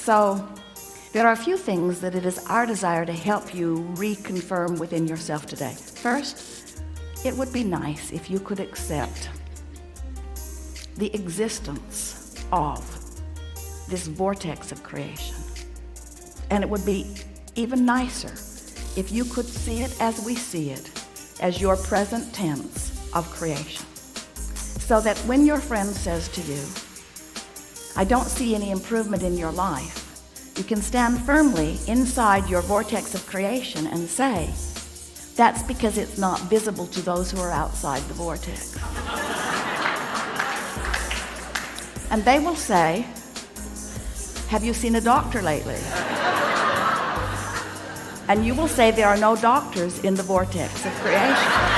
So there are a few things that it is our desire to help you reconfirm within yourself today. First, it would be nice if you could accept the existence of this vortex of creation. And it would be even nicer if you could see it as we see it, as your present tense of creation. So that when your friend says to you, I don't see any improvement in your life, you can stand firmly inside your vortex of creation and say, that's because it's not visible to those who are outside the vortex. And they will say, have you seen a doctor lately? And you will say there are no doctors in the vortex of creation.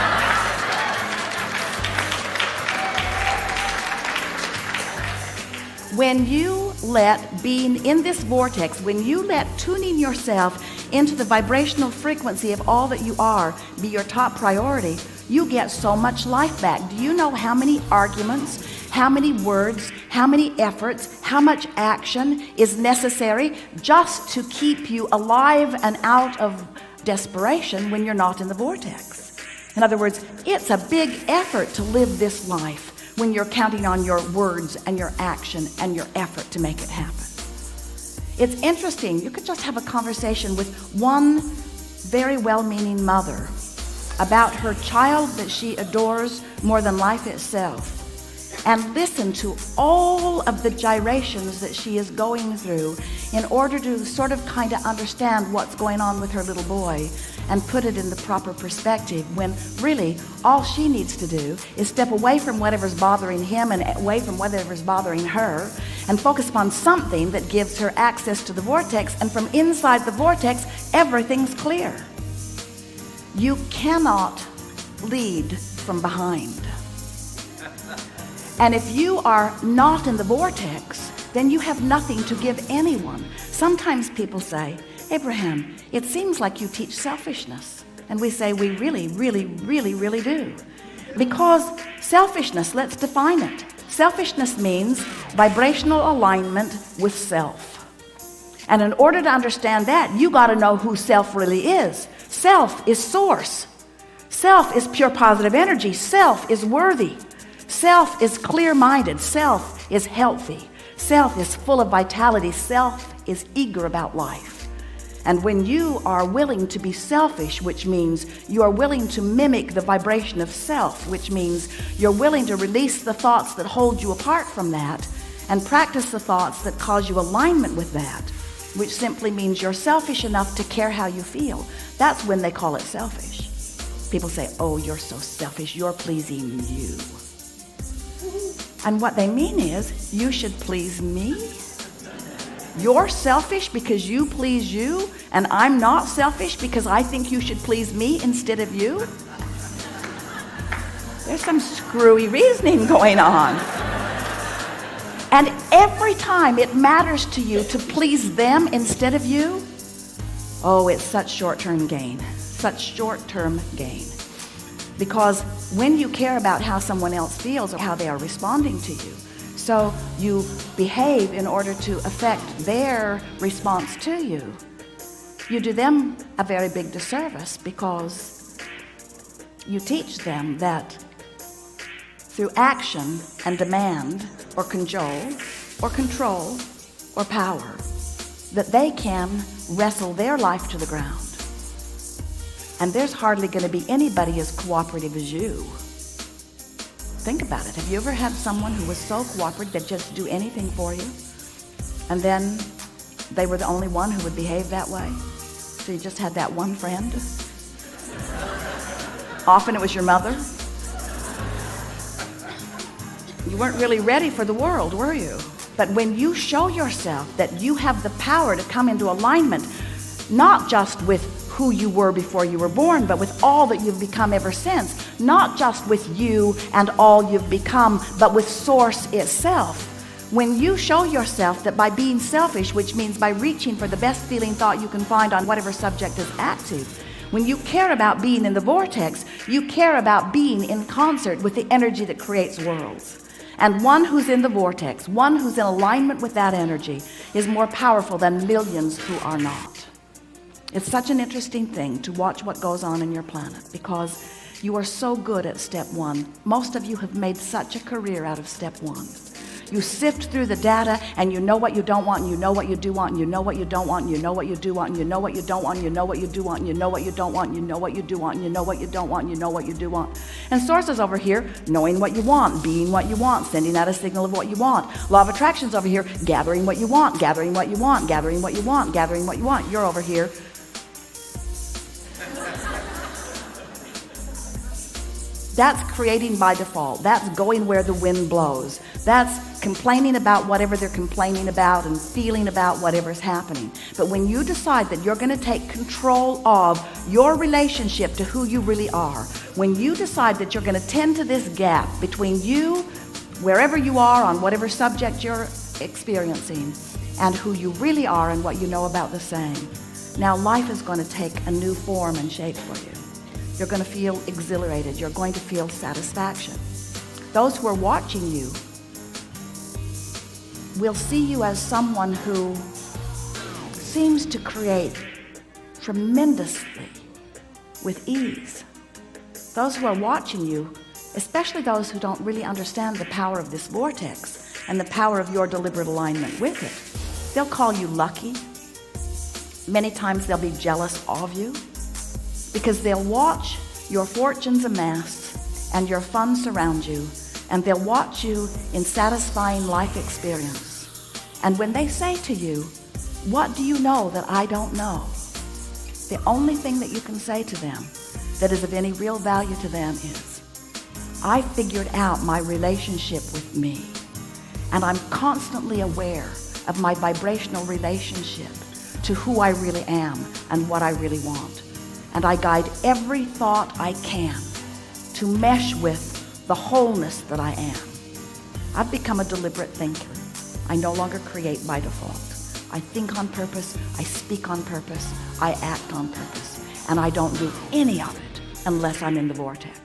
When you let being in this vortex, when you let tuning yourself into the vibrational frequency of all that you are be your top priority, you get so much life back. Do you know how many arguments, how many words, how many efforts, how much action is necessary just to keep you alive and out of desperation when you're not in the vortex? In other words, it's a big effort to live this life when you're counting on your words and your action and your effort to make it happen. It's interesting, you could just have a conversation with one very well-meaning mother about her child that she adores more than life itself, and listen to all of the gyrations that she is going through in order to sort of kind of understand what's going on with her little boy and put it in the proper perspective, when really all she needs to do is step away from whatever's bothering him and away from whatever's bothering her and focus upon something that gives her access to the vortex, and from inside the vortex everything's clear. You cannot lead from behind. And if you are not in the vortex, then you have nothing to give anyone. Sometimes people say, Abraham, it seems like you teach selfishness. And we say, we really do. Because selfishness, let's define it. Selfishness means vibrational alignment with self. And in order to understand that, you got to know who self really is. Self is source. Self is pure positive energy. Self is worthy. Self is clear-minded. Self is healthy. Self is full of vitality. Self is eager about life. And when you are willing to be selfish, which means you are willing to mimic the vibration of self, which means you're willing to release the thoughts that hold you apart from that and practice the thoughts that cause you alignment with that, which simply means you're selfish enough to care how you feel. That's when they call it selfish. People say, oh, you're so selfish, you're pleasing you. And what they mean is, you should please me? You're selfish because you please you, and I'm not selfish because I think you should please me instead of you? There's some screwy reasoning going on. And every time it matters to you to please them instead of you, oh, it's such short-term gain, such short-term gain. Because when you care about how someone else feels or how they are responding to you, so you behave in order to affect their response to you, you do them a very big disservice, because you teach them that through action and demand or cajole or control or power, that they can wrestle their life to the ground. And there's hardly going to be anybody as cooperative as you. Think about it. Have you ever had someone who was so cooperative they'd just do anything for you, and then they were the only one who would behave that way? So you just had that one friend? Often it was your mother. You weren't really ready for the world, were you? But when you show yourself that you have the power to come into alignment, not just with who you were before you were born, but with all that you've become ever since, not just with you and all you've become, but with source itself. When you show yourself that by being selfish, which means by reaching for the best feeling thought you can find on whatever subject is active, when you care about being in the vortex, you care about being in concert with the energy that creates worlds. And one who's in the vortex, one who's in alignment with that energy, is more powerful than millions who are not. It's such an interesting thing to watch what goes on in your planet, because you are so good at step one. Most of you have made such a career out of step one. You sift through the data and you know what you don't want, and you know what you do want, and you know what you don't want, and you know what you do want, and you know what you don't want, and you know what you do want, and you know what you don't want, and you know what you do want, and you know what you don't want, and you know what you do want. And source is over here, knowing what you want, being what you want, sending out a signal of what you want. Law of attraction's over here, gathering what you want, gathering what you want, gathering what you want, gathering what you want. You're over here. That's creating by default. That's going where the wind blows. That's complaining about whatever they're complaining about and feeling about whatever's happening. But when you decide that you're going to take control of your relationship to who you really are, when you decide that you're going to tend to this gap between you, wherever you are on whatever subject you're experiencing, and who you really are and what you know about the same, now life is going to take a new form and shape for you. You're going to feel exhilarated. You're going to feel satisfaction. Those who are watching you will see you as someone who seems to create tremendously with ease. Those who are watching you, especially those who don't really understand the power of this vortex and the power of your deliberate alignment with it, they'll call you lucky. Many times they'll be jealous of you, because they'll watch your fortunes amass and your funds surround you, and they'll watch you in satisfying life experience. And when they say to you, what do you know that I don't know? The only thing that you can say to them that is of any real value to them is, I figured out my relationship with me, and I'm constantly aware of my vibrational relationship to who I really am and what I really want. And I guide every thought I can to mesh with the wholeness that I am. I've become a deliberate thinker. I no longer create by default. I think on purpose, I speak on purpose, I act on purpose, and I don't do any of it unless I'm in the vortex.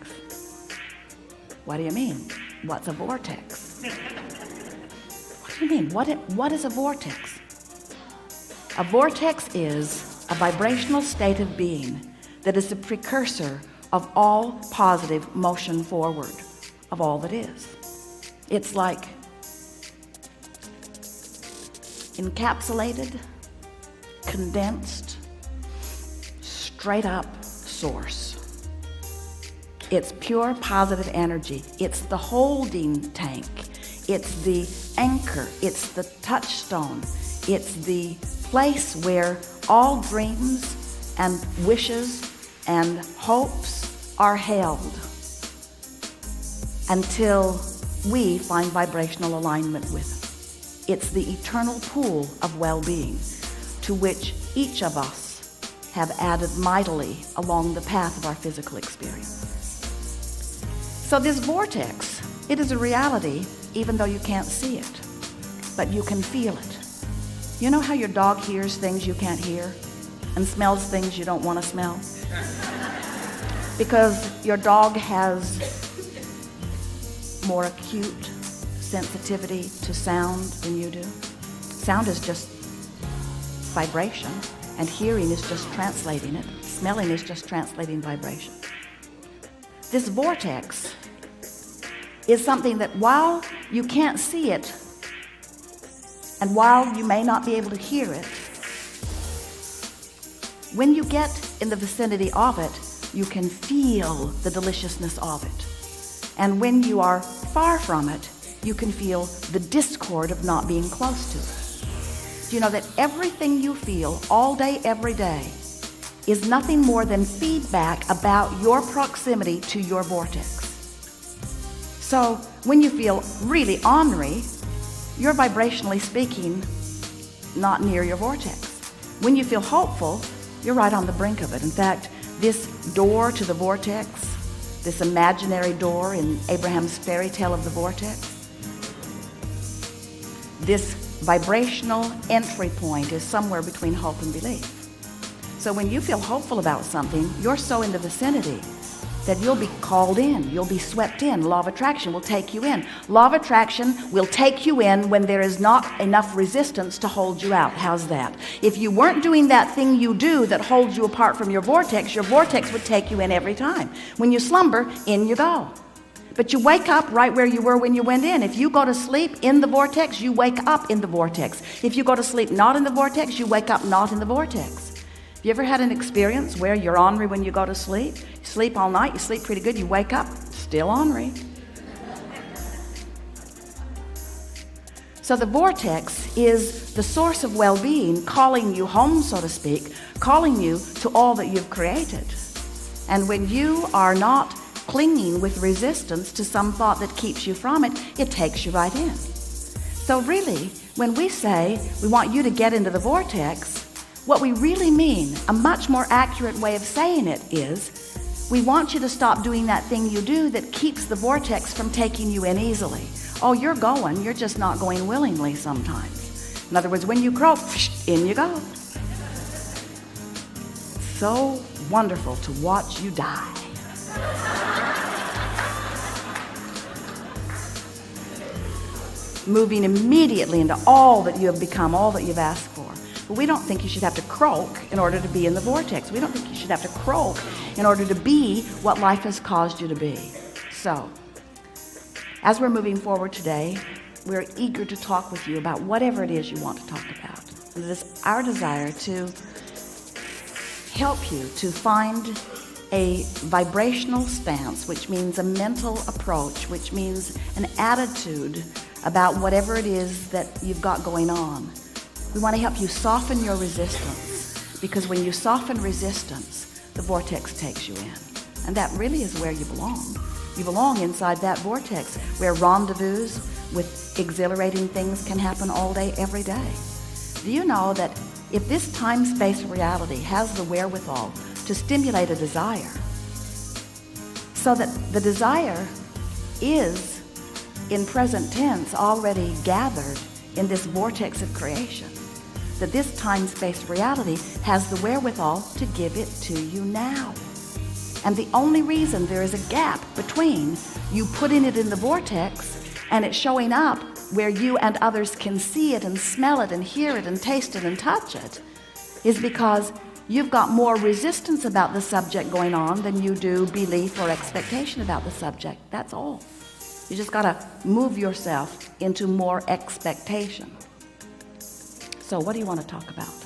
What do you mean? What's a vortex? What do you mean? What is a vortex? A vortex is a vibrational state of being that is the precursor of all positive motion forward of all that is. It's like encapsulated, condensed, straight up source. It's pure positive energy. It's the holding tank. It's the anchor. It's the touchstone. It's the place where all dreams and wishes and hopes are held until we find vibrational alignment with it. It's the eternal pool of well-being to which each of us have added mightily along the path of our physical experience. So this vortex, it is a reality even though you can't see it, but you can feel it. You know how your dog hears things you can't hear and smells things you don't want to smell? Because your dog has more acute sensitivity to sound than you do. Sound is just vibration, and hearing is just translating it. Smelling is just translating vibration. This vortex is something that while you can't see it, and while you may not be able to hear it, when you get in the vicinity of it, you can feel the deliciousness of it. And when you are far from it, you can feel the discord of not being close to it. Do you know that everything you feel all day, every day, is nothing more than feedback about your proximity to your vortex? So when you feel really ornery, you're vibrationally speaking not near your vortex. When you feel hopeful, you're right on the brink of it. In fact, this door to the vortex, this imaginary door in Abraham's fairy tale of the vortex, this vibrational entry point is somewhere between hope and belief. So when you feel hopeful about something, you're so in the vicinity that you'll be called in, you'll be swept in. Law of attraction will take you in. Law of attraction will take you in when there is not enough resistance to hold you out. How's that? If you weren't doing that thing you do that holds you apart from your vortex would take you in every time. When you slumber, in you go. But you wake up right where you were when you went in. If you go to sleep in the vortex, you wake up in the vortex. If you go to sleep not in the vortex, you wake up not in the vortex. Have you ever had an experience where you're ornery when you go to sleep? You sleep all night, you sleep pretty good, you wake up, still ornery. So the vortex is the source of well-being, calling you home, so to speak, calling you to all that you've created. And when you are not clinging with resistance to some thought that keeps you from it, it takes you right in. So really, when we say we want you to get into the vortex, what we really mean, a much more accurate way of saying it is, we want you to stop doing that thing you do that keeps the vortex from taking you in easily. Oh, you're going, you're just not going willingly sometimes. In other words, when you croak, in you go. So wonderful to watch you die. Moving immediately into all that you have become, all that you've asked for. But we don't think you should have to croak in order to be in the vortex. We don't think you should have to croak in order to be what life has caused you to be. So, as we're moving forward today, we're eager to talk with you about whatever it is you want to talk about. And it is our desire to help you to find a vibrational stance, which means a mental approach, which means an attitude about whatever it is that you've got going on. We want to help you soften your resistance, because when you soften resistance, the vortex takes you in. And that really is where you belong. You belong inside that vortex where rendezvous with exhilarating things can happen all day, every day. Do you know that if this time-space reality has the wherewithal to stimulate a desire, so that the desire is in present tense already gathered in this vortex of creation, that this time-space reality has the wherewithal to give it to you now. And the only reason there is a gap between you putting it in the vortex and it showing up where you and others can see it and smell it and hear it and taste it and touch it is because you've got more resistance about the subject going on than you do belief or expectation about the subject. That's all. You just got to move yourself into more expectation. So what do you want to talk about?